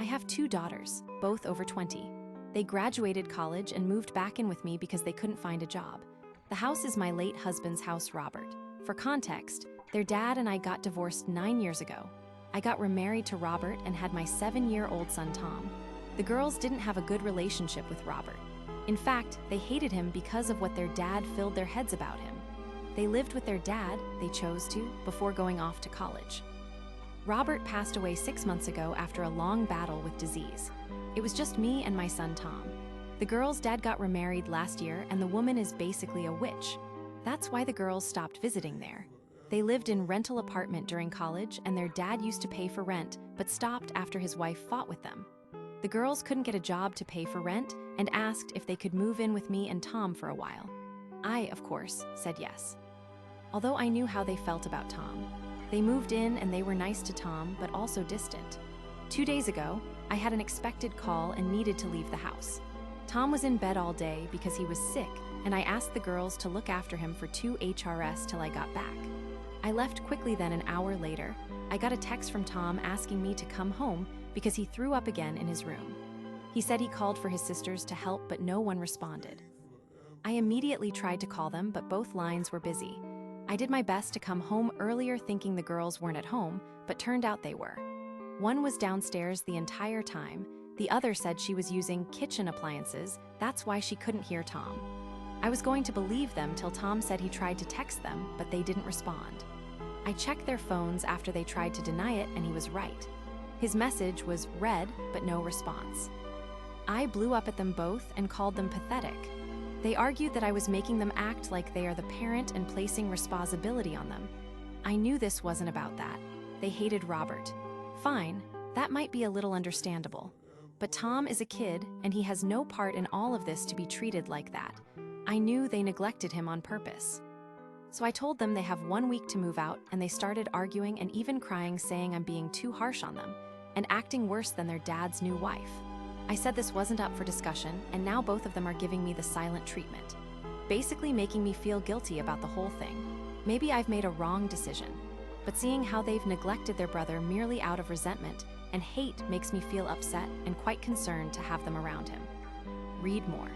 have 2 daughters, both over 20. They graduated college and moved back in with me because they couldn't find a job. The house is my late husband's house, Robert. For context, their dad and I got divorced 9 years ago. I got remarried to Robert and had my 7-year-old son, Tom. The girls didn't have a good relationship with Robert. In fact, they hated him because of what their dad filled their heads about him. They lived with their dad, they chose to, before going off to college. Robert passed away 6 months ago after a long battle with disease. It was just me and my son, Tom. The girls' dad got remarried last year, and the woman is basically a witch. That's why the girls stopped visiting there. They lived in rental apartment during college, and their dad used to pay for rent, but stopped after his wife fought with them. The girls couldn't get a job to pay for rent and asked if they could move in with me and Tom for a while. I, of course, said yes. Although I knew how they felt about Tom. They moved in and they were nice to Tom, but also distant. 2 days ago, I had an expected call and needed to leave the house. Tom was in bed all day because he was sick, and I asked the girls to look after him for 2 HRS till I got back. I left quickly. Then an hour later, I got a text from Tom asking me to come home because he threw up again in his room. He said he called for his sisters to help, but no one responded. I immediately tried to call them, but both lines were busy. I did my best to come home earlier thinking the girls weren't at home, but turned out they were. One was downstairs the entire time. The other said she was using kitchen appliances, that's why she couldn't hear Tom. I was going to believe them till Tom said he tried to text them, but they didn't respond. I checked their phones after they tried to deny it, and he was right. His message was read, but no response. I blew up at them both and called them pathetic. They argued that I was making them act like they are the parent and placing responsibility on them. I knew this wasn't about that. They hated Robert. Fine, that might be a little understandable. But Tom is a kid, and he has no part in all of this to be treated like that. I knew they neglected him on purpose. So I told them they have 1 week to move out, and they started arguing and even crying, saying I'm being too harsh on them, and acting worse than their dad's new wife. I said this wasn't up for discussion, and now both of them are giving me the silent treatment, basically making me feel guilty about the whole thing. Maybe I've made a wrong decision, but seeing how they've neglected their brother merely out of resentment and hate makes me feel upset and quite concerned to have them around him. Read more.